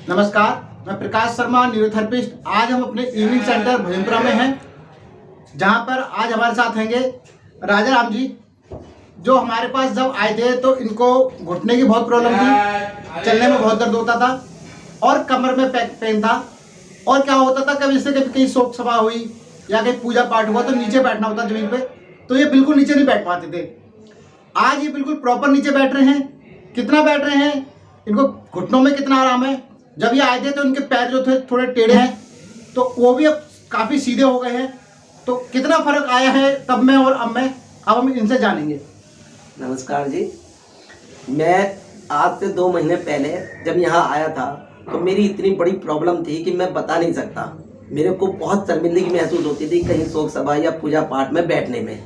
नमस्कार, मैं प्रकाश शर्मा, न्यूरोथेरेपिस्ट। आज हम अपने इवनिंग सेंटर भजनपुरा में हैं, जहां पर आज हमारे साथ हैंगे राजा राम जी, जो हमारे पास जब आए थे तो इनको घुटने की बहुत प्रॉब्लम थी, चलने में बहुत दर्द होता था और कमर में पेन था। और क्या होता था, कभी इससे कहीं शोक सभा हुई या कहीं पूजा पाठ हुआ तो नीचे बैठना होता जमीन पे, तो ये बिल्कुल नीचे नहीं बैठ पाते थे। आज ये बिल्कुल प्रॉपर नीचे बैठ रहे हैं। कितना बैठ रहे हैं, इनको घुटनों में कितना आराम है। जब ये आए थे तो इनके पैर जो थे थोड़े टेढ़े हैं, तो वो भी अब काफ़ी सीधे हो गए हैं। तो कितना फर्क आया है तब में और अब में, अब हम इनसे जानेंगे। नमस्कार जी, मैं आज से 2 महीने पहले जब यहाँ आया था तो मेरी इतनी बड़ी प्रॉब्लम थी कि मैं बता नहीं सकता। मेरे को बहुत शर्मिंदगी महसूस होती थी कहीं शोक सभा या पूजा पाठ में बैठने में।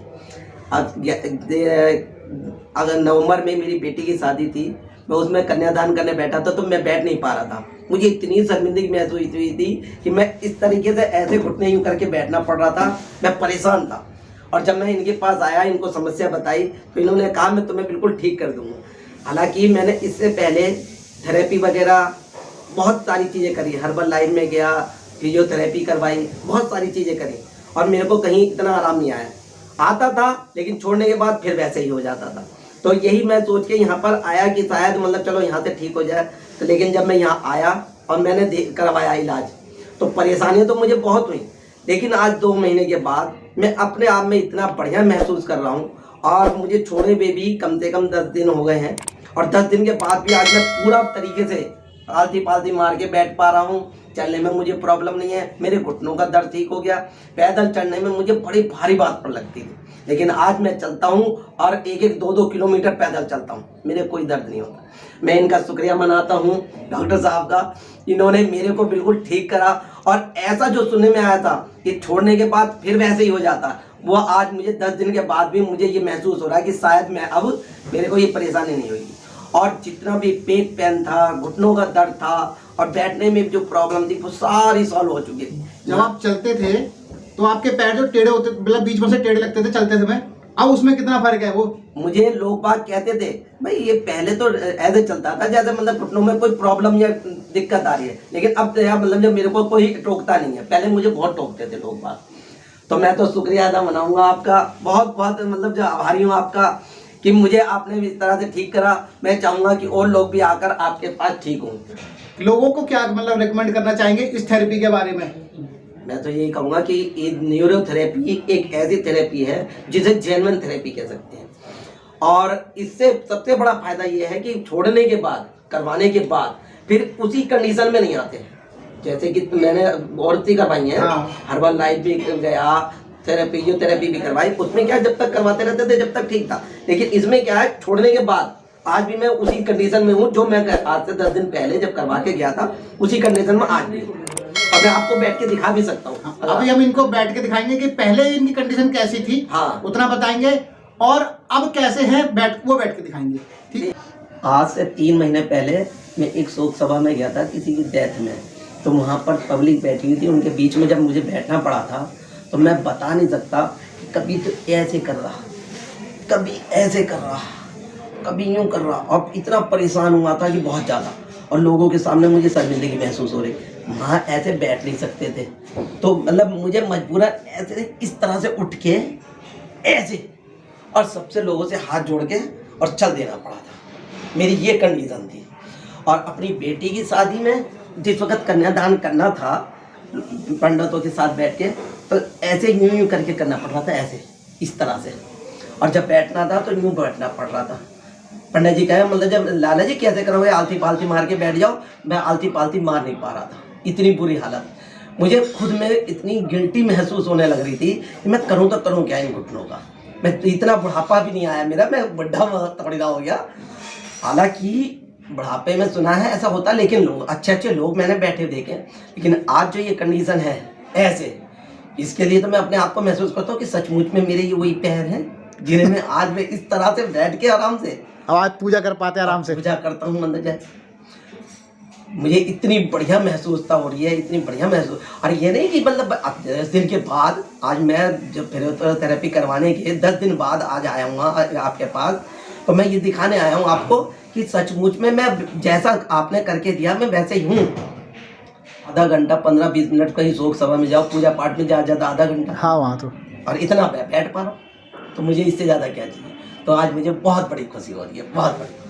अगर नवंबर में मेरी बेटी की शादी थी, मैं उसमें कन्यादान करने बैठा था तो मैं बैठ नहीं पा रहा था। मुझे इतनी शर्मिंदगी महसूस हुई थी कि मैं इस तरीके से ऐसे घुटने यूँ करके बैठना पड़ रहा था। मैं परेशान था और जब मैं इनके पास आया, इनको समस्या बताई तो इन्होंने कहा मैं तुम्हें बिल्कुल ठीक कर दूँगा। हालांकि मैंने इससे पहले थेरेपी वगैरह बहुत सारी चीज़ें करी, हर्बल लाइन में गया, फिजियोथेरेपी करवाई, बहुत सारी चीज़ें करी और मेरे को कहीं इतना आराम नहीं आया। आता था लेकिन छोड़ने के बाद फिर वैसे ही हो जाता था। तो यही मैं सोच के यहाँ पर आया कि शायद मतलब चलो यहाँ से ठीक हो जाए। तो लेकिन जब मैं यहाँ आया और मैंने करवाया इलाज, तो परेशानियाँ तो मुझे बहुत हुई, लेकिन आज 2 महीने के बाद मैं अपने आप में इतना बढ़िया महसूस कर रहा हूँ। और मुझे छोड़े हुए भी कम से कम 10 दिन हो गए हैं और 10 दिन के बाद भी आज मैं पूरा तरीके से आलती पालती मार के बैठ पा रहा हूँ। चलने में मुझे प्रॉब्लम नहीं है, मेरे घुटनों का दर्द ठीक हो गया। पैदल चलने में मुझे बड़ी भारी बात पर लगती थी, लेकिन आज मैं चलता हूँ और 1-1, 2-2 किलोमीटर पैदल चलता हूँ, मेरे कोई दर्द नहीं होता। मैं इनका शुक्रिया मनाता हूँ डॉक्टर साहब का, इन्होंने मेरे को बिल्कुल ठीक करा। और ऐसा जो सुनने में आया था कि छोड़ने के बाद फिर वैसे ही हो जाता, वो आज मुझे 10 दिन के बाद भी मुझे ये महसूस हो रहा है कि शायद मैं अब मेरे को ये परेशानी नहीं होगी। और जितना भी पेट पेन था, घुटनों का दर्द था और बैठने में जो प्रॉब्लम थी, वो सारी सॉल्व हो चुकी है। जब आप चलते थे तो आपके पैर जो टेढ़े होते, मतलब बीच में से टेढ़े लगते थे चलते समय, अब उसमें कितना फर्क है? वो मुझे लोग बात कहते थे भाई ये पहले तो ऐसे चलता था जैसे मतलब घुटनों में कोई प्रॉब्लम या दिक्कत आ रही है, लेकिन अब तो यार मतलब जब मेरे को कोई टोकता नहीं है। पहले मुझे बहुत टोकते थे लोग बात। तो मैं तो शुक्रिया अदा मनाऊंगा आपका, बहुत बहुत मतलब जो आभारी हूँ आपका कि मुझे आपने इस तरह से ठीक करा। मैं चाहूँगा कि और लोग भी आकर आपके पास ठीक हों। लोगों को क्या मतलब रेकमेंड करना चाहेंगे इस थेरेपी के बारे में? मैं तो यही कहूँगा कि ये न्यूरोथेरेपी एक ऐसी थेरेपी है जिसे जेन्युइन थेरेपी कह सकते हैं। और इससे सबसे बड़ा फायदा ये है कि छोड़ने के बाद, करवाने के बाद फिर उसी कंडीशन में नहीं आते। जैसे कि मैंने बहुत सी करवाई है, हर्बल लाइफ भी गया, फिजियोथेरेपी भी करवाई, उसमें क्या जब तक करवाते रहते थे जब तक ठीक था। लेकिन इसमें क्या है, छोड़ने के बाद आज भी मैं उसी कंडीशन में हूँ जो मैं आज से 10 दिन पहले जब करवा के गया था, उसी कंडीशन में आज भी हूँ। और मैं आपको बैठ के दिखा भी सकता हूँ। अभी हम इनको बैठ के दिखाएंगे कि पहले इनकी कंडीशन कैसी थी, हाँ उतना बताएंगे, और अब कैसे हैं बैठ के दिखाएंगे। ठीक। आज से 3 महीने पहले मैं एक शोक सभा में गया था किसी की डेथ में, तो वहाँ पर पब्लिक बैठी हुई थी, उनके बीच में जब मुझे बैठना पड़ा था तो मैं बता नहीं सकता कि कभी तो ऐसे कर रहा, कभी ऐसे कर रहा, कभी यूँ कर रहा, और इतना परेशान हुआ था कि बहुत ज़्यादा। और लोगों के सामने मुझे शर्मिंदगी महसूस हो रही, वहाँ ऐसे बैठ नहीं सकते थे, तो मतलब मुझे मजबूरन ऐसे इस तरह से उठ के ऐसे और सबसे लोगों से हाथ जोड़ के और चल देना पड़ा था। मेरी ये कंडीशन थी। और अपनी बेटी की शादी में जिस वक्त कन्यादान करना था, पंडितों के साथ बैठ के, तो ऐसे यूँ करके करना पड़ रहा था, ऐसे इस तरह से। और जब बैठना था तो यूँ बैठना पड़ रहा था। पंडित जी कहे मतलब जब लाला जी कैसे करोगे, आलती पालती मार के बैठ जाओ। मैं आलती पालती मार नहीं पा रहा था, इतनी बुरी हालत। मुझे खुद में इतनी गिल्टी महसूस होने लग रही थी कि मैं करूँ तो करूँ क्या इन घुटनों का। मैं इतना बुढ़ापा भी नहीं आया मेरा, मैं बुढ़ा तगड़ा हो गया। हालांकि बुढ़ापे में सुना है ऐसा होता, लेकिन लोग अच्छे लोग मैंने बैठे देखे, लेकिन आज जो ये कंडीशन है ऐसे, इसके लिए तो मैं अपने आप को महसूस करता हूँ कि सचमुच में मेरे ये वही पैर हैं जिन्हें मैं आज मैं इस तरह से बैठ के आराम से आज पूजा कर पाते आराम से पूजा करता हूँ। मंदिर जाए मुझे इतनी बढ़िया महसूसता हो रही है, इतनी बढ़िया महसूस। और ये नहीं कि मतलब 10 दिन के बाद, आज मैं जब फिजियोथेरेपी करवाने के 10 दिन बाद आज आया हूँ आपके पास, तो मैं ये दिखाने आया हूँ आपको कि सचमुच में मैं जैसा आपने करके दिया मैं वैसे ही हूँ। आधा घंटा 15-20 मिनट कहीं शोक सभा में जाओ, पूजा पाठ में ज़्यादा आधा घंटा, हाँ वहाँ तो और इतना बैठ पा रहा हूँ, तो मुझे इससे ज़्यादा क्या चाहिए। तो आज मुझे बहुत बड़ी खुशी हो रही है, बहुत बड़ी।